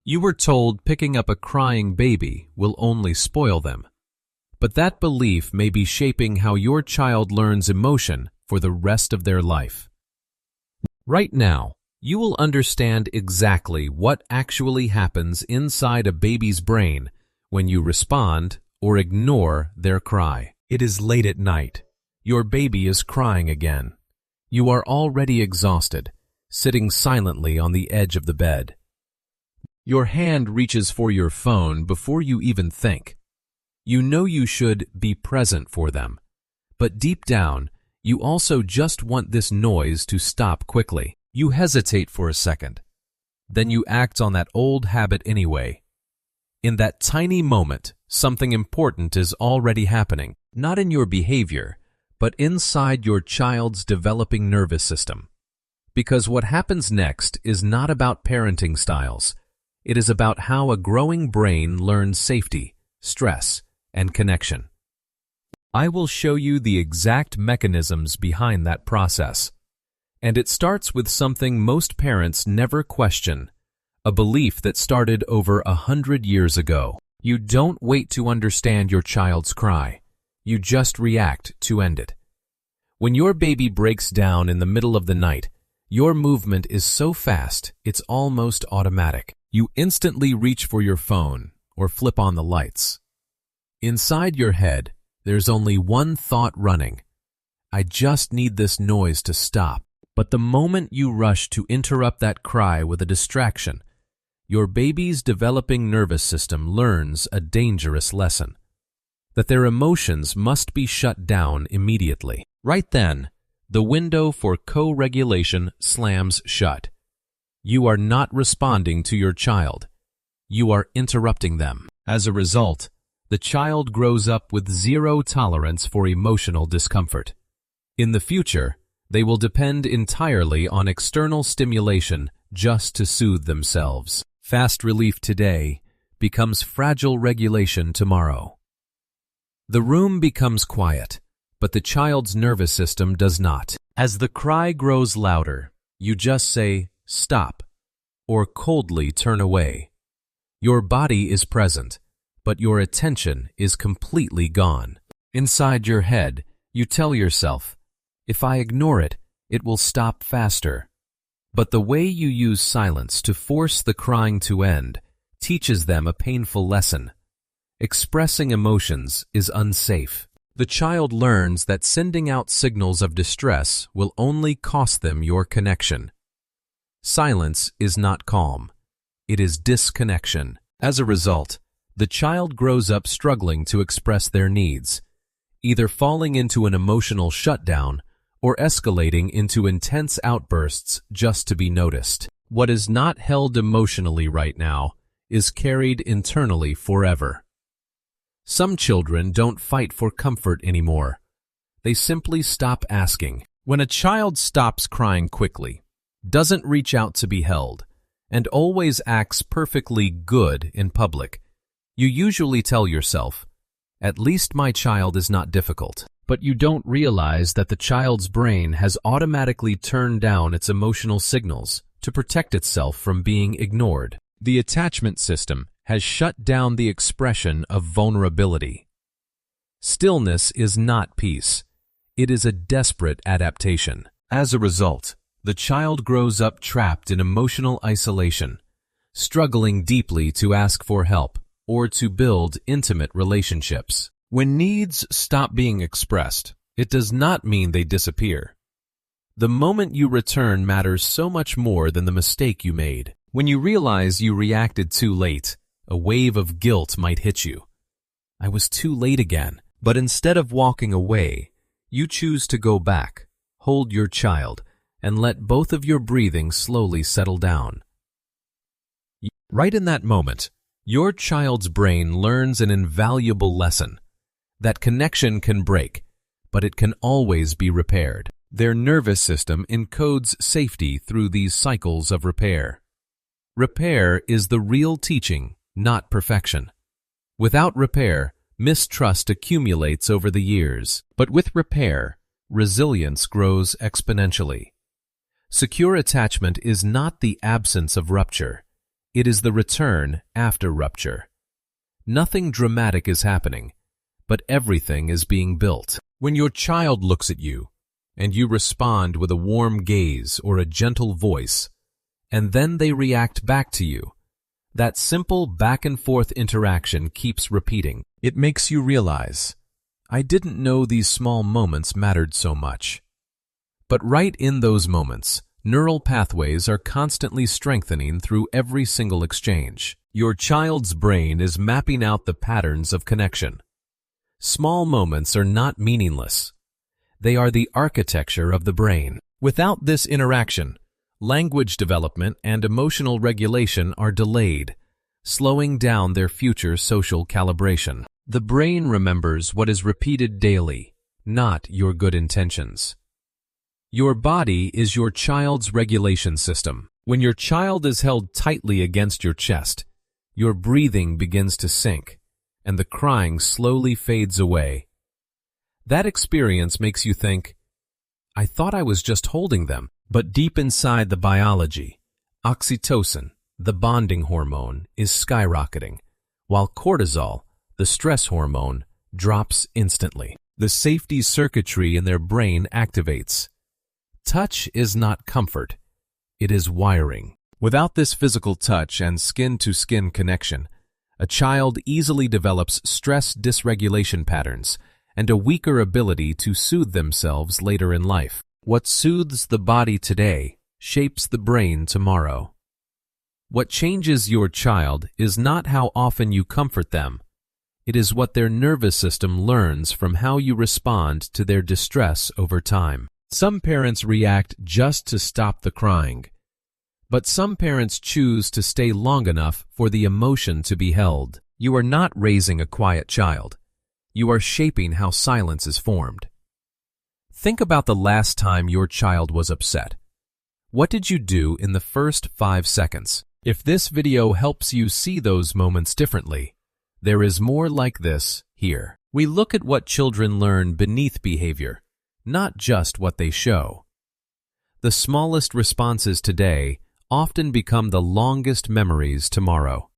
You were told picking up a crying baby will only spoil them. But that belief may be shaping how your child learns emotion for the rest of their life. Right now, you will understand exactly what actually happens inside a baby's brain when you respond or ignore their cry. It is late at night. Your baby is crying again. You are already exhausted, sitting silently on the edge of the bed. Your hand reaches for your phone before you even think. You know you should be present for them, but deep down, you also just want this noise to stop quickly. You hesitate for a second. Then you act on that old habit anyway. In that tiny moment, something important is already happening, not in your behavior, but inside your child's developing nervous system. Because what happens next is not about parenting styles. It is about how a growing brain learns safety, stress, and connection. I will show you the exact mechanisms behind that process. And it starts with something most parents never question, a belief that started over 100 years ago. You don't wait to understand your child's cry. You just react to end it. When your baby breaks down in the middle of the night, your movement is so fast, it's almost automatic. You instantly reach for your phone or flip on the lights. Inside your head, there's only one thought running. I just need this noise to stop. But the moment you rush to interrupt that cry with a distraction, your baby's developing nervous system learns a dangerous lesson. That their emotions must be shut down immediately. Right then, the window for co-regulation slams shut. You are not responding to your child. You are interrupting them. As a result, the child grows up with zero tolerance for emotional discomfort. In the future, they will depend entirely on external stimulation just to soothe themselves. Fast relief today becomes fragile regulation tomorrow. The room becomes quiet, but the child's nervous system does not. As the cry grows louder, you just say, "Stop," or coldly turn away. Your body is present, but your attention is completely gone. Inside your head, you tell yourself, if I ignore it, it will stop faster. But the way you use silence to force the crying to end teaches them a painful lesson. Expressing emotions is unsafe. The child learns that sending out signals of distress will only cost them your connection. Silence is not calm. It is disconnection. As a result, the child grows up struggling to express their needs, either falling into an emotional shutdown or escalating into intense outbursts just to be noticed. What is not held emotionally right now is carried internally forever. Some children don't fight for comfort anymore. They simply stop asking. When a child stops crying quickly, doesn't reach out to be held, and always acts perfectly good in public, you usually tell yourself, at least my child is not difficult. But you don't realize that the child's brain has automatically turned down its emotional signals to protect itself from being ignored. The attachment system has shut down the expression of vulnerability. Stillness is not peace. It is a desperate adaptation. As a result, the child grows up trapped in emotional isolation, struggling deeply to ask for help or to build intimate relationships. When needs stop being expressed, it does not mean they disappear. The moment you return matters so much more than the mistake you made. When you realize you reacted too late, a wave of guilt might hit you. I was too late again. But instead of walking away, you choose to go back, hold your child, and let both of your breathing slowly settle down. Right in that moment, your child's brain learns an invaluable lesson. That connection can break, but it can always be repaired. Their nervous system encodes safety through these cycles of repair. Repair is the real teaching, not perfection. Without repair, mistrust accumulates over the years. But with repair, resilience grows exponentially. Secure attachment is not the absence of rupture. It is the return after rupture. Nothing dramatic is happening, but everything is being built. When your child looks at you, and you respond with a warm gaze or a gentle voice, and then they react back to you, that simple back-and-forth interaction keeps repeating. It makes you realize, I didn't know these small moments mattered so much. But right in those moments, neural pathways are constantly strengthening through every single exchange. Your child's brain is mapping out the patterns of connection. Small moments are not meaningless. They are the architecture of the brain. Without this interaction, language development and emotional regulation are delayed, slowing down their future social calibration. The brain remembers what is repeated daily, not your good intentions. Your body is your child's regulation system. When your child is held tightly against your chest, your breathing begins to sink, and the crying slowly fades away. That experience makes you think, I thought I was just holding them. But deep inside the biology, oxytocin, the bonding hormone, is skyrocketing, while cortisol, the stress hormone, drops instantly. The safety circuitry in their brain activates. Touch is not comfort, it is wiring. Without this physical touch and skin-to-skin connection, a child easily develops stress dysregulation patterns and a weaker ability to soothe themselves later in life. What soothes the body today shapes the brain tomorrow. What changes your child is not how often you comfort them. It is what their nervous system learns from how you respond to their distress over time. Some parents react just to stop the crying, but some parents choose to stay long enough for the emotion to be held. You are not raising a quiet child. You are shaping how silence is formed. Think about the last time your child was upset. What did you do in the first 5 seconds? If this video helps you see those moments differently, there is more like this here. We look at what children learn beneath behavior, not just what they show. The smallest responses today often become the longest memories tomorrow.